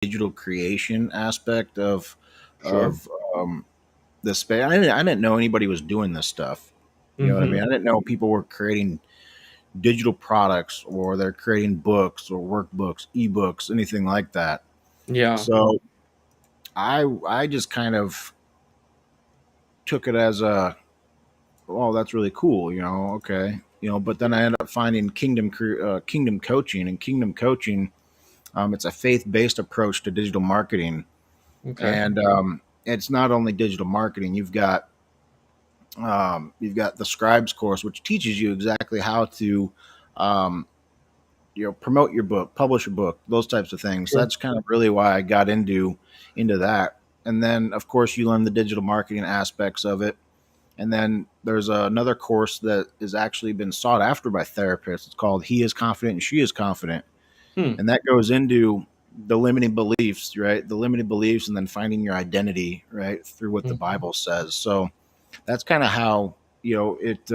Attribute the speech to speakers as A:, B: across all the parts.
A: digital creation aspect
B: Sure.
A: of the space. I didn't know anybody was doing this stuff. You know what I
B: Mm-hmm.
A: mean? I didn't know people were creating digital products or they're creating books or workbooks, ebooks, anything like that.
B: Yeah.
A: So I just kind of took it as a, oh, that's really cool, okay, but then I ended up finding Kingdom Coaching, and Kingdom Coaching, it's a faith-based approach to digital marketing,
B: Okay.
A: and it's not only digital marketing. You've got the Scribes course, which teaches you exactly how to um, promote your book, publish a book, those types of things.
B: Sure.
A: That's kind of really why I got into that. And then of course you learn the digital marketing aspects of it. And then there's another course that has actually been sought after by therapists. It's called He is Confident and She is Confident.
B: Hmm.
A: And that goes into the limiting beliefs, right? The limiting beliefs, and then finding your identity, right, through what the
B: Mhm.
A: Bible says. So that's kind of how, it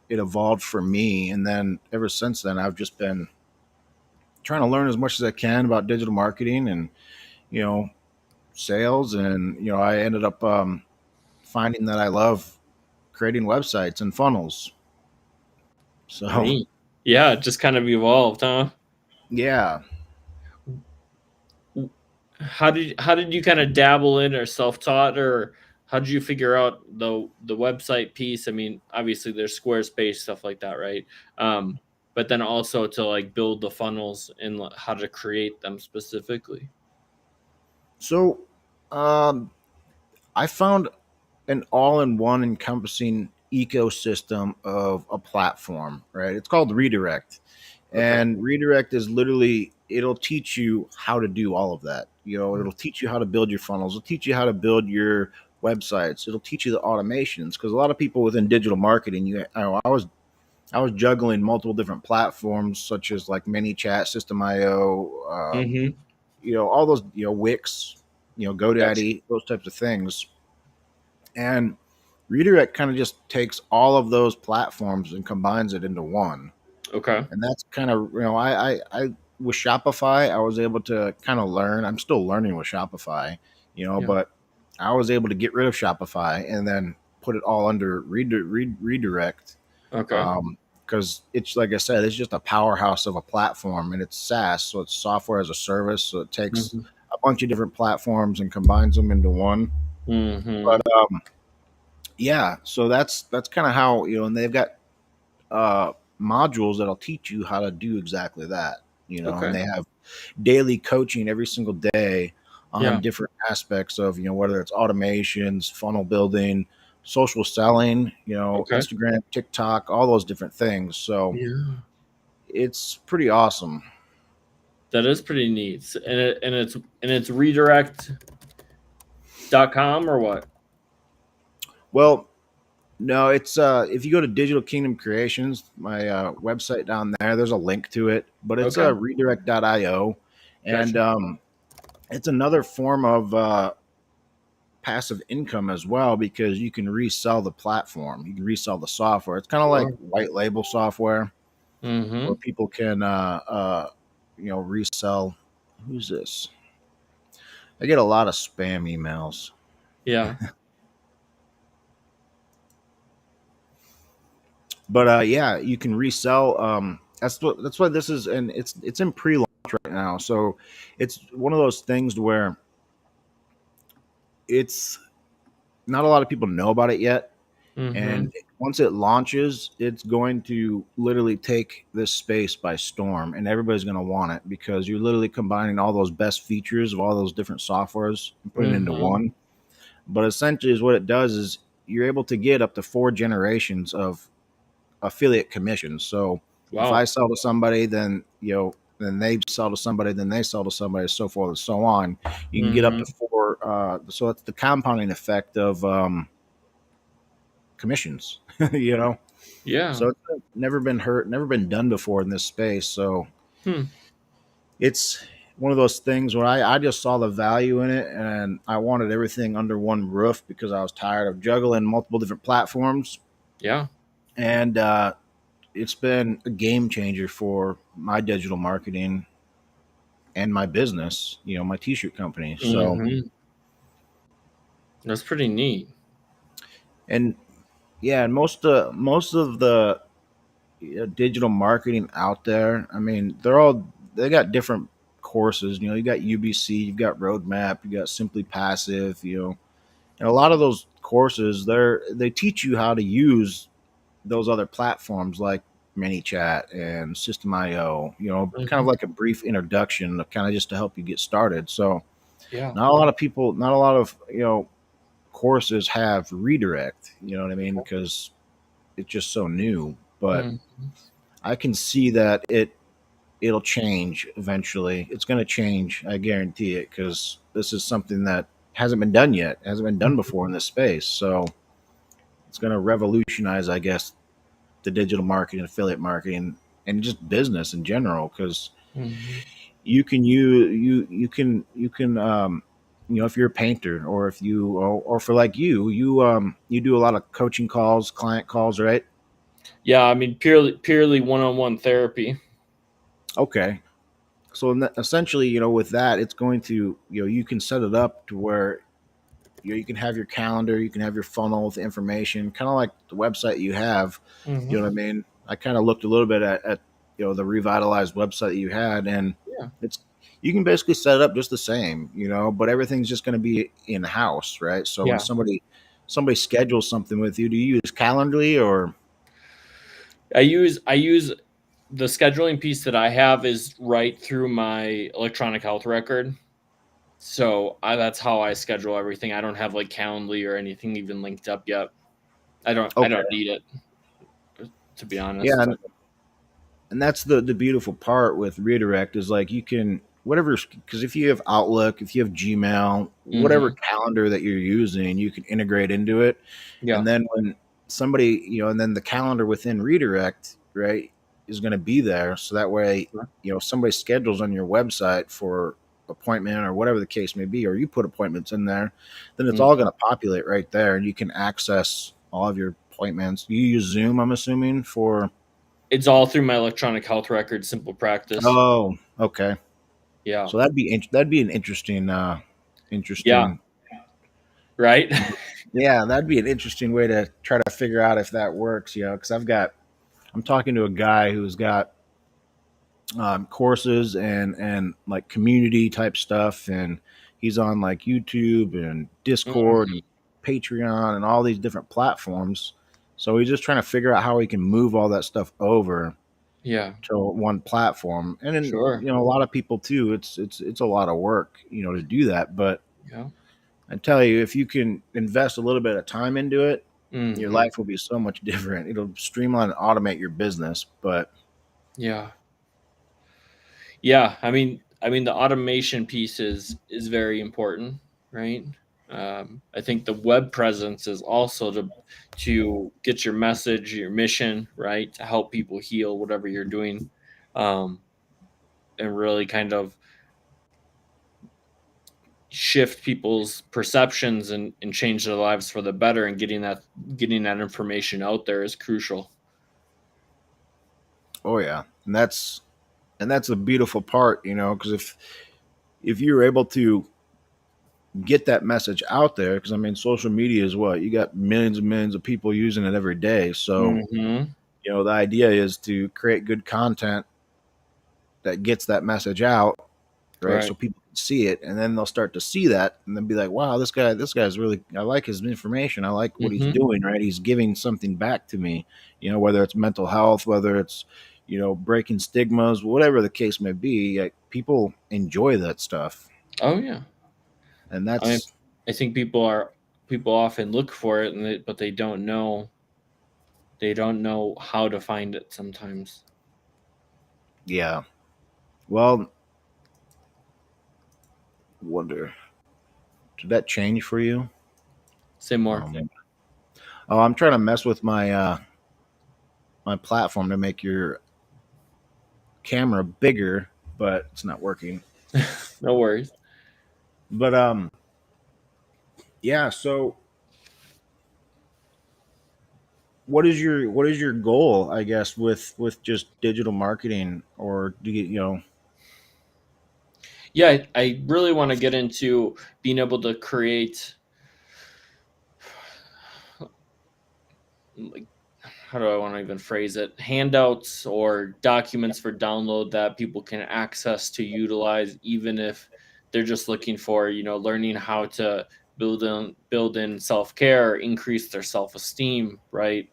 A: evolved for me. And then ever since then, I've just been trying to learn as much as I can about digital marketing and, you know, sales. And, I ended up finding that I love creating websites and funnels. So,
B: Neat. Yeah, it just kind of evolved, huh?
A: yeah.
B: How did you kind of dabble in or self-taught, or how did you figure out the website piece? I mean, obviously there's Squarespace stuff like that, right? Um, but then also to like build the funnels and how to create them specifically.
A: So, um, I found an all-in-one encompassing ecosystem of a platform, right? It's called Redirect.
B: Okay.
A: And Redirect is literally, it'll teach you how to do all of that. It'll teach you how to build your funnels. It'll teach you how to build your websites. It'll teach you the automations, because a lot of people within digital marketing, I was juggling multiple different platforms such as like ManyChat, System.io,
B: Mm-hmm.
A: all those, Wix,
B: Gotcha.
A: GoDaddy, those types of things. And Redirect kind of just takes all of those platforms and combines it into one.
B: Okay.
A: And that's kind of, I with Shopify, I was able to kind of learn. I'm still learning with Shopify,
B: Yeah.
A: but I was able to get rid of Shopify and then put it all under Redirect.
B: Okay.
A: Because it's, like I said, it's just a powerhouse of a platform, and it's SaaS, so it's software as a service. So it takes
B: Mm-hmm.
A: a bunch of different platforms and combines them into one.
B: Mm-hmm.
A: But yeah, so that's kind of how, and they've got modules that'll teach you how to do exactly that. And
B: Okay.
A: they have daily coaching every single day on
B: Yeah.
A: different aspects of, whether it's automations, funnel building, social selling,
B: Okay.
A: Instagram, TikTok, all those different things. So
B: Yeah.
A: it's pretty awesome.
B: That is pretty neat. And it's redirect.com or what?
A: Well, no, it's if you go to Digital Kingdom Creations, my website down there, there's a link to it, but it's
B: Okay.
A: redirect.io. And
B: Gotcha.
A: it's another form of passive income as well, because you can resell the platform, you can resell the software. It's kind of like
B: Sure.
A: white label software where
B: Mhm.
A: people can resell. Who's this? I get a lot of spam emails.
B: Yeah.
A: But yeah, you can resell. That's what this is, and it's in pre-launch right now. So it's one of those things where it's not a lot of people know about it yet.
B: Mhm.
A: And once it launches, it's going to literally take this space by storm, and everybody's going to want it, because you're literally combining all those best features of all those different softwares and putting it into
B: Mhm.
A: one. But essentially, is what it does is you're able to get up to 4 generations of affiliate commissions. So if I
B: Wow.
A: sell to somebody, then they sell to somebody, then they sell to somebody, so forth and so on. You can get up to
B: Mhm.
A: four. So it's the compounding effect of commissions. you know,
B: Yeah.
A: so it's never been hurt, never been done before in this space. So
B: Hmm.
A: it's one of those things where I just saw the value in it, and I wanted everything under one roof, because I was tired of juggling multiple different platforms.
B: Yeah.
A: And it's been a game changer for my digital marketing. and my business, my t-shirt company. So,
B: Mhm. That's pretty neat.
A: and yeah, and most of the digital marketing out there, I mean, they got different courses. You got UBC, you've got Roadmap, you got Simply Passive, and a lot of those courses, they teach you how to use those other platforms like ManyChat and System.io, kind of
B: Mhm.
A: like a brief introduction of kind of just to help you get started. So
B: Yeah.
A: not a lot of, courses have redirect, you know what I mean? Because it's just so new. But
B: Mhm.
A: I can see that it'll change eventually. It's going to change. I guarantee it, because this is something that hasn't been done yet, hasn't been done before in this space. So it's going to revolutionize, I guess, the digital marketing, affiliate marketing, and just business in general. Because
B: Mhm.
A: if you're a painter, or if you or for like you do a lot of coaching calls, client calls, right?
B: Yeah, I mean, purely one-on-one therapy.
A: Okay. So essentially, with that, it's going to, you can set it up to where, you can have your calendar, you can have your funnel with information, kind of like the website you have. You know what I
B: Mhm.
A: mean? I kind of looked a little bit at the revitalized website that you had, and
B: Yeah.
A: it's you can basically set it up just the same, but everything's just going to be in house, right? So when
B: Yeah.
A: somebody schedules something with you, do you use Calendly or?
B: I use the scheduling piece that I have is right through my electronic health record. So, that's how I schedule everything. I don't have, like, Calendly or anything even linked up yet. I don't
A: Okay.
B: need it, to be
A: Yeah,
B: honest.
A: and that's the beautiful part with redirect, is like you can whatever, because if you have Outlook, if you have Gmail, whatever
B: Mhm.
A: calendar that you're using, you can integrate into it.
B: Yeah.
A: And then when somebody, and then the calendar within redirect, right, is going to be there, so that way,
B: Sure.
A: somebody schedules on your website for appointment or whatever the case may be, or you put appointments in there, then it's
B: Mm.
A: all going to populate right there, and you can access all of your appointments. You use Zoom, I'm assuming, for.
B: It's all through my electronic health record, Simple Practice.
A: Oh, okay.
B: Yeah.
A: So that'd be an interesting,
B: Yeah,
A: interesting.
B: right?
A: Yeah, that'd be an interesting way to try to figure out if that works. Because I'm talking to a guy who's got courses and like community type stuff, and he's on like YouTube and Discord
B: Mhm.
A: and Patreon and all these different platforms. So he's just trying to figure out how he can move all that stuff over
B: Yeah,
A: to one platform. And then,
B: sure.
A: a lot of people too, it's a lot of work, to do that. But
B: Yeah.
A: I tell you, if you can invest a little bit of time into it, your
B: Mhm.
A: life will be so much different. It'll streamline and automate your business. But
B: Yeah. Yeah, I mean, the automation piece is very important, right? I think the web presence is also to get your message, your mission, right? To help people heal whatever you're doing, um, and really kind of shift people's perceptions and change their lives for the better, and getting that information out there is crucial.
A: oh yeah, and that's a beautiful part, because if you're able to get that message out there, because I mean, social media is what you got millions and millions of people using it every day. So
B: Mhm.
A: the idea is to create good content that gets that message out, right? So
B: Right.
A: people can see it, and then they'll start to see that, and then be like, "Wow, this guy's really. I like his information. I like what he's
B: Mhm.
A: doing. Right? He's giving something back to me. Whether it's mental health, whether it's breaking stigmas, whatever the case may be. Like, people enjoy that stuff,
B: Oh, yeah.
A: and
B: I mean,
A: that's
B: I think people often look for it, but they don't know how to find it sometimes.
A: yeah. Well, wonder did that change for you?
B: Say more.
A: Um, oh, I'm trying to mess with my platform to make your camera bigger, but it's not working.
B: No worries.
A: But yeah. So what is your goal, I guess, with just digital marketing, or do you,
B: Yeah, I really want to get into being able to create, like, how do I want to even phrase it? Handouts or documents for download that people can access to utilize, even if they're just looking for, learning how to build in self care, increase their self esteem, right?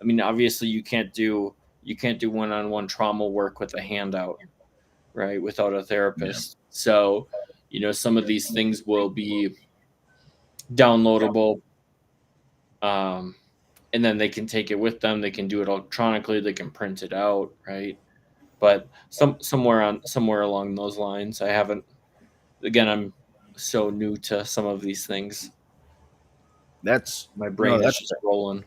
B: I mean, obviously, you can't do one on one trauma work with a handout, right? Without a
A: Yeah.
B: therapist. So, some of these things will be downloadable, um, and then they can take it with them. They can do it electronically. They can print it out, right? But somewhere along those lines, I haven't. Again, I'm so new to some of these things.
A: That's
B: My
A: no,
B: brain is
A: that's
B: just rolling.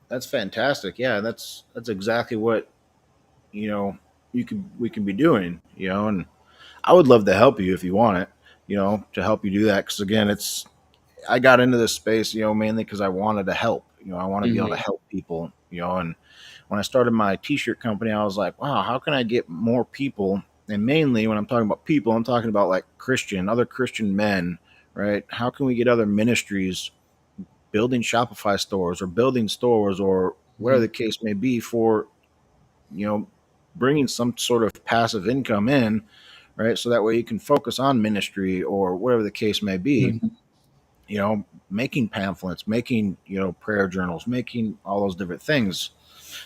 A: that's fantastic. Yeah, that's exactly what you know we can be doing. And I would love to help you if you want it. To help you do that because again, it's I got into this space, mainly because I wanted to help. I want to be able to
B: Hmm.
A: help people. And when I started my t-shirt company, I was like, wow, how can I get more people? And mainly when I'm talking about people, I'm talking about like other Christian men, right? How can we get other ministries building Shopify stores or building stores or whatever
B: Hmm.
A: the case may be for, you know, bringing some sort of passive income in, right? So that way you can focus on ministry or whatever the case may be,
B: Hmm.
A: making pamphlets, making, prayer journals, making all those different things.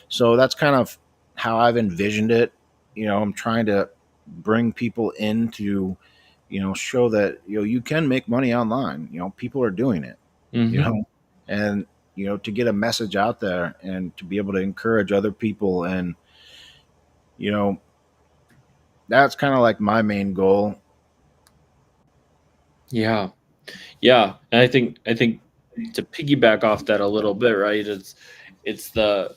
A: So that's kind of how I've envisioned it. I'm trying to bring people in to, show that, you can make money online. People are doing it, you
B: Hmm.
A: know, and, to get a message out there and to be able to encourage other people. And, you know, that's kind of like my main goal.
B: Yeah, yeah, and I think to piggyback off that a little bit, right? It's the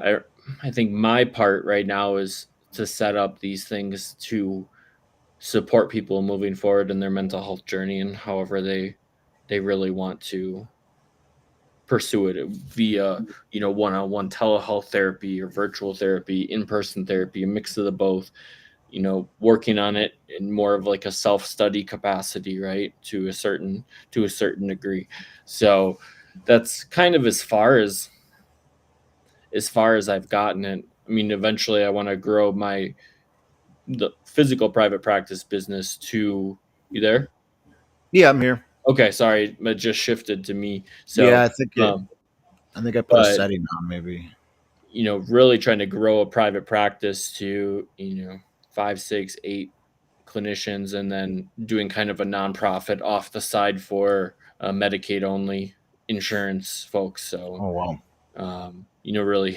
B: I I think my part right now is to set up these things to support people moving forward in their mental health journey and however they really want to pursue it via, one-on-one telehealth therapy or virtual therapy, in-person therapy, a mix of the both, working on it in more of like a self-study capacity, right? To a certain degree. So that's kind of as far as I've gotten it. I mean, eventually I want to grow the physical private practice business to you there?
A: Yeah, I'm here.
B: Okay, sorry, it just shifted to me.
A: Yeah,
B: So,
A: I think
B: um,
A: I put a
B: but
A: setting on maybe.
B: really trying to grow a private practice to, 5, 6, 8 clinicians, and then doing kind of a nonprofit off the side for Medicaid only insurance folks. So,
A: Oh wow.
B: really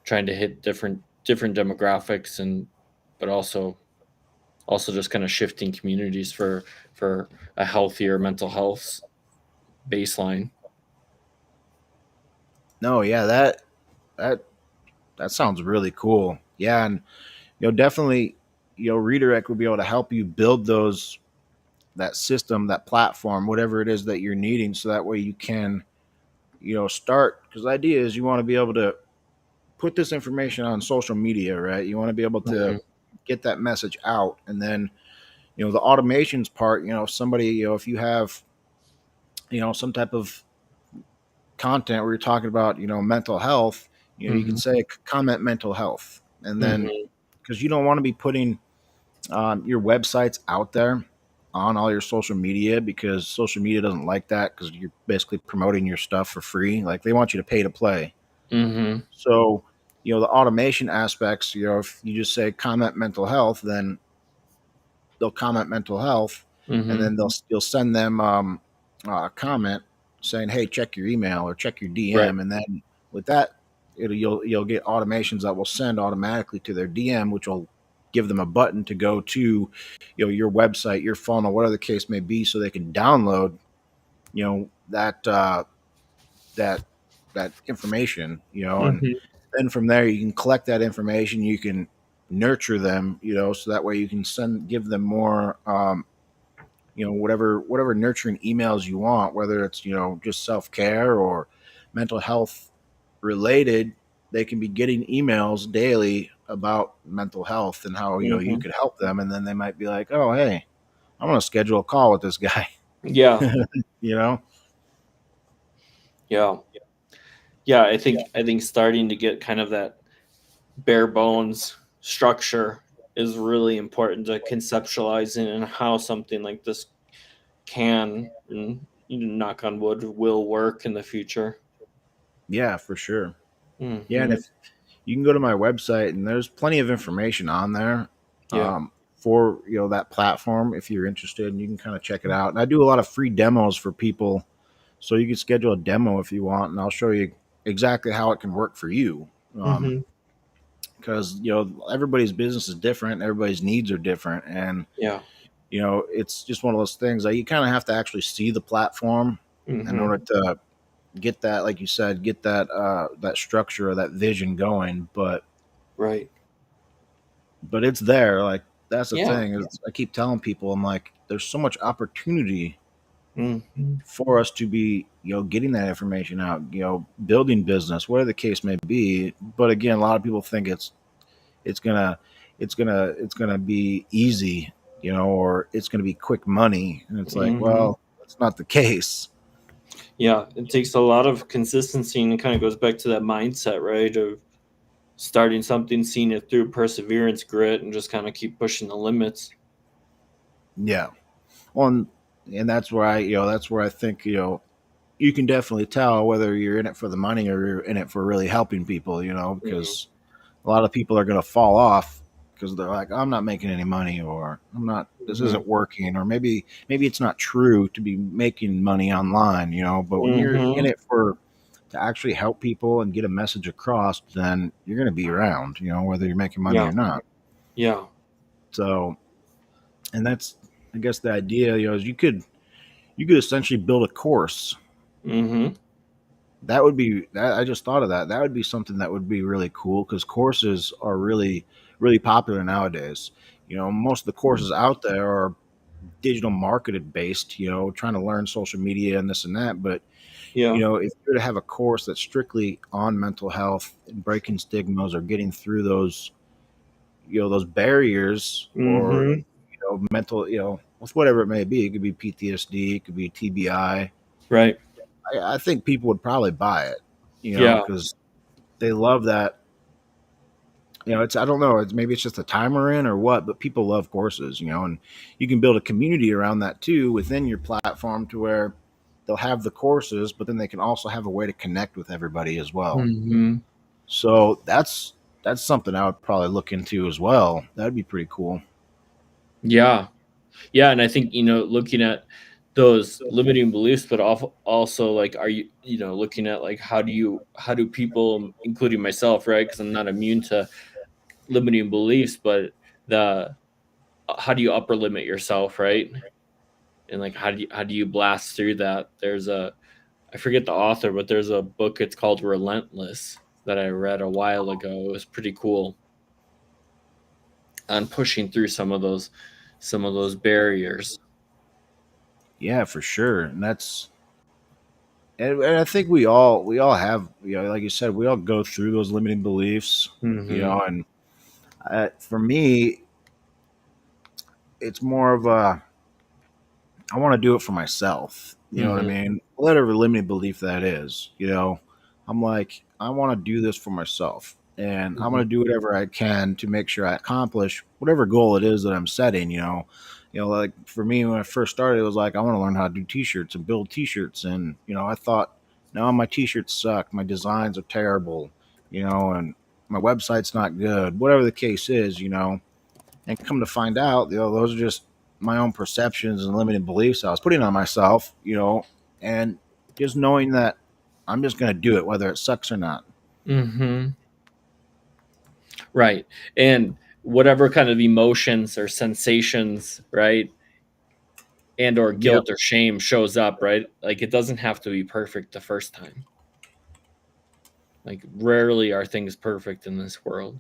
B: trying to hit different demographics, but also just kind of shifting communities for a healthier mental health baseline.
A: No, yeah, that that sounds really cool. Yeah, and definitely, redirect will be able to help you build that system, that platform, whatever it is that you're needing, so that way you can, start. Because the idea is you want to be able to put this information on social media, right? You want to be able to
B: Mhm.
A: get that message out, and then the automations part. If somebody, if you have, some type of content where you're talking about, mental health, you can
B: Mhm.
A: say comment mental health, and then
B: Mhm.
A: because you don't want to be putting your websites out there on all your social media because social media doesn't like that because you're basically promoting your stuff for free. Like they want you to pay to play.
B: Mhm.
A: So, the automation aspects, if you just say comment mental health, then they'll comment mental health, and
B: Mhm.
A: then you'll send them a comment saying, "Hey, check your email or check your
B: Right.
A: DM," and then with that, you'll get automations that will send automatically to their DM, which will give them a button to go to, your website, your funnel, whatever the case may be, so they can download, that that information, and
B: Mhm.
A: then from there you can collect that information, you can nurture them, so that way you can give them more whatever nurturing emails you want, whether it's just self-care or mental health related. They can be getting emails daily about mental health and how you
B: Hmm.
A: could help them, and then they might be like, oh hey, I want to schedule a call with this guy.
B: Yeah,
A: you know
B: yeah, yeah. I think starting to get kind of that bare bones structure is really important to conceptualizing and how something like this can and knock on wood will work in the future.
A: yeah, for sure. Yeah, and
B: Hmm.
A: if you can go to my website, and there's plenty of information on there,
B: Yeah.
A: for that platform if you're interested, and you can kind of check it out. And I do a lot of free demos for people, so you can schedule a demo if you want, and I'll show you exactly how it can work for you.
B: Hmm.
A: Because everybody's business is different, everybody's needs are different, and
B: Yeah.
A: it's just one of those things that you kind of have to actually see the platform in
B: Hmm.
A: order to get that, like you said, get that structure or that vision going.
B: Right.
A: But it's there. Like, that's the
B: Yeah.
A: thing is, I keep telling people, I'm like, there's so much opportunity
B: Hmm.
A: for us to be getting that information out, building business, whatever the case may be. But again, a lot of people think it's gonna it's gonna be easy, or it's gonna be quick money, and it's like,
B: Hmm.
A: well, that's not the case.
B: Yeah. It takes a lot of consistency and it kind of goes back to that mindset, right? Of starting something, seeing it through, perseverance, grit, and just kind of keep pushing the limits.
A: Yeah. Well, and that's where I think you can definitely tell whether you're in it for the money or you're in it for really helping people,
B: Hmm.
A: because a lot of people are going to fall off because they're like, I'm not making any money, or I'm not, this
B: Hmm.
A: isn't working, or maybe it's not true to be making money online, but when you're in
B: Hmm.
A: it for to actually help people and get a message across, then you're going to be around, whether you're making money
B: Yeah.
A: or not.
B: Yeah.
A: So, and that's, I guess, the idea, is you could essentially build a course.
B: Hmm.
A: That would be that. I just thought of that. That would be something that would be really cool, because courses are really, really popular nowadays. Most of the courses out there are digital marketed based, trying to learn social media and this and that. But,
B: Yeah.
A: if you're to have a course that's strictly on mental health and breaking stigmas, or getting through those barriers, or,
B: Hmm.
A: mental, with whatever it may be, it could be PTSD, it could be TBI.
B: Right.
A: I think people would probably buy it,
B: Yeah.
A: because they love that. It's, I don't know, it's maybe it's just a timer in or what, but people love courses, and you can build a community around that too within your platform, to where they'll have the courses, but then they can also have a way to connect with everybody as well.
B: Hmm.
A: So that's something I would probably look into as well. That'd be pretty cool.
B: Yeah. Yeah. And I think, looking at those limiting beliefs, but also like, are you, looking at like, how do people, including myself, right? Because I'm not immune to limiting beliefs, but the, how do you upper limit yourself, right? And like, how do you blast through that? I forget the author, but there's a book, it's called Relentless, that I read a while ago. It was pretty cool on pushing through some of those barriers.
A: Yeah, for sure. And and I think we all have, like you said, we all go through those limiting beliefs,
B: Mhm.
A: and for me, it's more of a, I want to do it for myself. You know what I
B: Mhm.
A: mean? Whatever limiting belief that is, I'm like, I want to do this for myself, and I'm going
B: Mhm.
A: to do whatever I can to make sure I accomplish whatever goal it is that I'm setting. Like for me, when I first started, it was like, I want to learn how to do t-shirts and build t-shirts, and I thought, no, my t-shirts suck, my designs are terrible, and my website's not good. Whatever the case is, and come to find out, those are just my own perceptions and limited beliefs I was putting on myself, and just knowing that I'm just going to do it, whether it sucks or not.
B: Mhm. Right. And whatever kind of emotions or sensations, right? And or
A: Yep.
B: guilt or shame shows up, right? Like it doesn't have to be perfect the first time. Like rarely are things perfect in this world.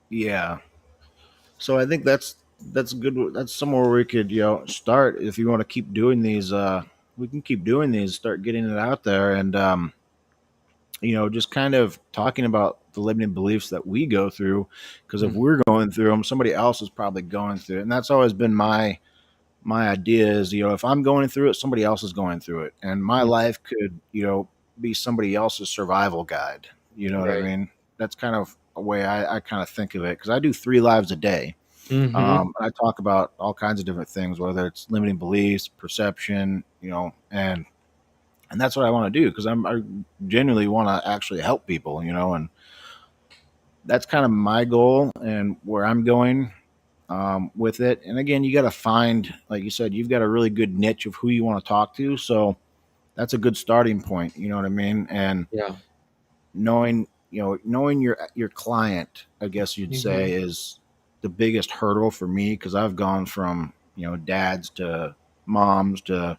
A: Yeah. So I think that's good. That's somewhere we could, start if you want to keep doing these. We can keep doing these, start getting it out there, and just kind of talking about the limiting beliefs that we go through, because if
B: Mm.
A: we're going through them, somebody else is probably going through it. And that's always been my idea is, if I'm going through it, somebody else is going through it, and my
B: Mm.
A: life could, be somebody else's survival guide. You know what I
B: Right.
A: mean? That's kind of a way I kind of think of it, because I do 3 lives a day.
B: Mhm.
A: I talk about all kinds of different things, whether it's limiting beliefs, perception, and that's what I want to do, because I genuinely want to actually help people, and that's kind of my goal and where I'm going with it. And again, you got to find, like you said, you've got a really good niche of who you want to talk to. So that's a good starting point. You know what I mean? And
B: Yeah.
A: knowing your client, I guess you'd
B: Mhm.
A: say, is the biggest hurdle for me, because I've gone from dads to moms to,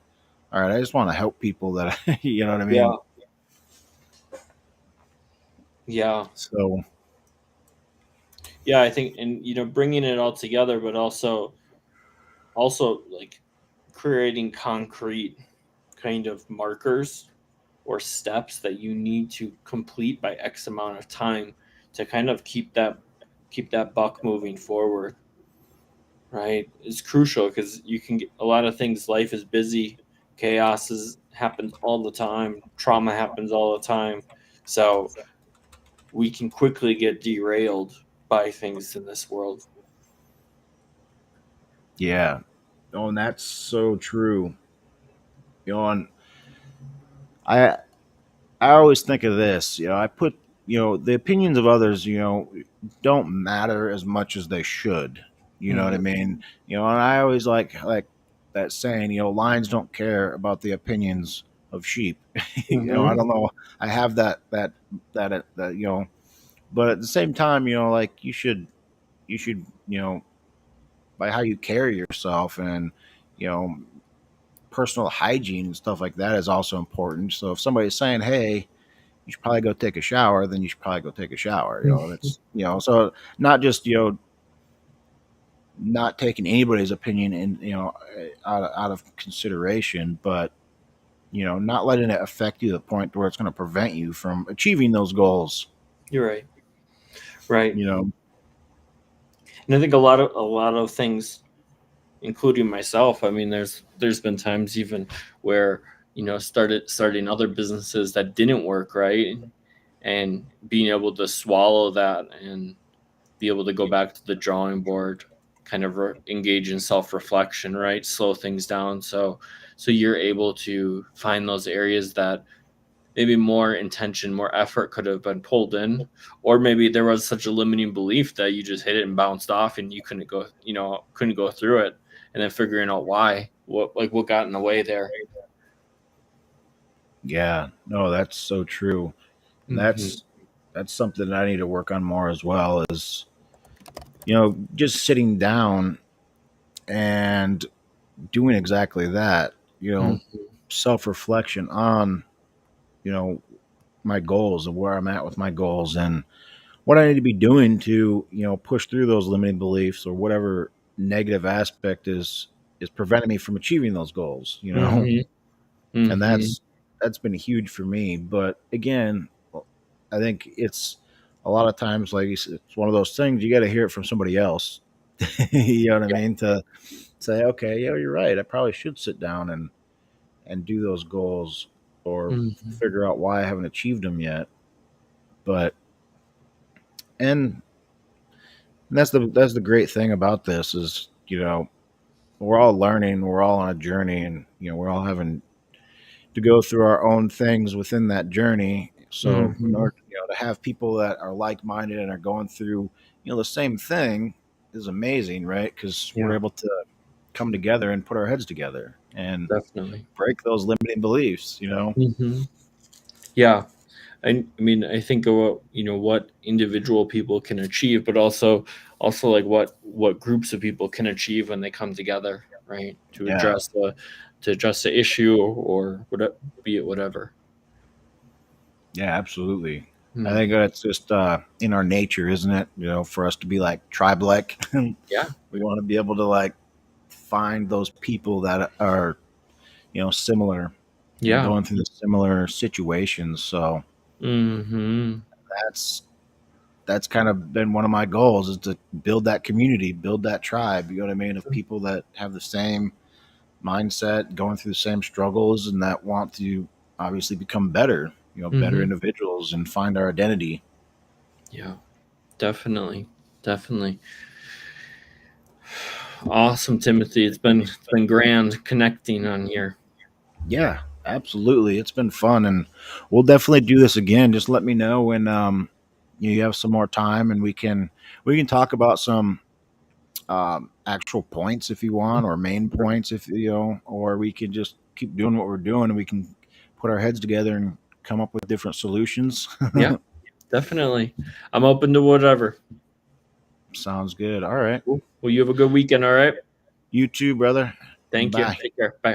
A: all right, I just want to help people that you know what I mean.
B: Yeah. Yeah.
A: So
B: Yeah, I think, and bringing it all together, but also like creating concrete kind of markers or steps that you need to complete by X amount of time to kind of keep that buck moving forward, right? Is crucial because you can get a lot of things. Life is busy, happens all the time, trauma happens all the time, so we can quickly get derailed by things in this world.
A: yeah, oh, and that's so true. And I I always think of this. I put, the opinions of others, don't matter as much as they should. You know what I
B: Mhm.
A: mean? And I always like that saying, lions don't care about the opinions of sheep. I
B: Mhm.
A: don't know. I have that, but at the same time, like you should, by how you carry yourself, and, you know, personal hygiene and stuff like that is also important. So if somebody's saying, "Hey, you should probably go take a shower," then you should probably go take a shower.
B: Mhm.
A: That's, so not just, not taking anybody's opinion in, out of consideration, but, not letting it affect you to the point where it's going to prevent you from achieving those goals.
B: You're right. Right.
A: You know,
B: And I think a lot of things, including myself. I mean, there's been times even where starting other businesses that didn't work, right, and being able to swallow that and be able to go back to the drawing board, kind of engage in self reflection, right, slow things down, so you're able to find those areas that maybe more intention, more effort could have been pulled in, or maybe there was such a limiting belief that you just hit it and bounced off, and you couldn't go through it, and then figuring out why, what got in the way there.
A: yeah, no, that's so true. And
B: Hmm.
A: that's something that I need to work on more as well, is, just sitting down and doing exactly that,
B: Hmm.
A: self reflection on, you know, my goals and where I'm at with my goals, and what I need to be doing to, push through those limiting beliefs, or whatever negative aspect is preventing me from achieving those goals.
B: Hmm.
A: And
B: Hmm.
A: that's been huge for me. But again, I think it's a lot of times, like you said, it's one of those things, you got to hear it from somebody else. You know what I
B: Yeah.
A: mean? To say, okay, yeah, you're right. I probably should sit down and do those goals, or
B: Hmm.
A: figure out why I haven't achieved them yet. But and that's the great thing about this is, we're all learning, we're all on a journey, and, we're all having to go through our own things within that journey. So in
B: Hmm.
A: order, to have people that are like minded and are going through, the same thing, is amazing, right? Because we're
B: Yeah,
A: able to come together and put our heads together and
B: definitely.
A: break those limiting beliefs.
B: Hmm. Yeah. I mean, I think of what individual people can achieve, but also like what groups of people can achieve when they come together, right, to
A: Yeah.
B: address the issue, or whatever, be it whatever.
A: Yeah, absolutely. I think
B: Hmm.
A: that's just in our nature, isn't it? For us to be like tribe like.
B: Yeah,
A: We want to be able to like find those people that are, similar and
B: yeah.
A: going through the similar situations. So
B: Hmm.
A: that's that's kind of been one of my goals, is to build that community, build that tribe. You know what I mean? Of people that have the same mindset, going through the same struggles, and that want to obviously become better. You know, better
B: Hmm.
A: individuals and find our identity.
B: Yeah, definitely, definitely. Awesome, Timothy. It's been grand connecting on here.
A: Yeah, absolutely. It's been fun, and we'll definitely do this again. Just let me know when you have some more time, and we can talk about some actual points if you want, or main points if you know, or we can just keep doing what we're doing, and we can put our heads together and come up with different solutions.
B: Yeah, definitely. I'm open to whatever.
A: Sounds good. All right.
B: Cool. Well, you have a good weekend. All right.
A: You too, brother.
B: Thank you.
A: Bye.
B: Take care. Bye.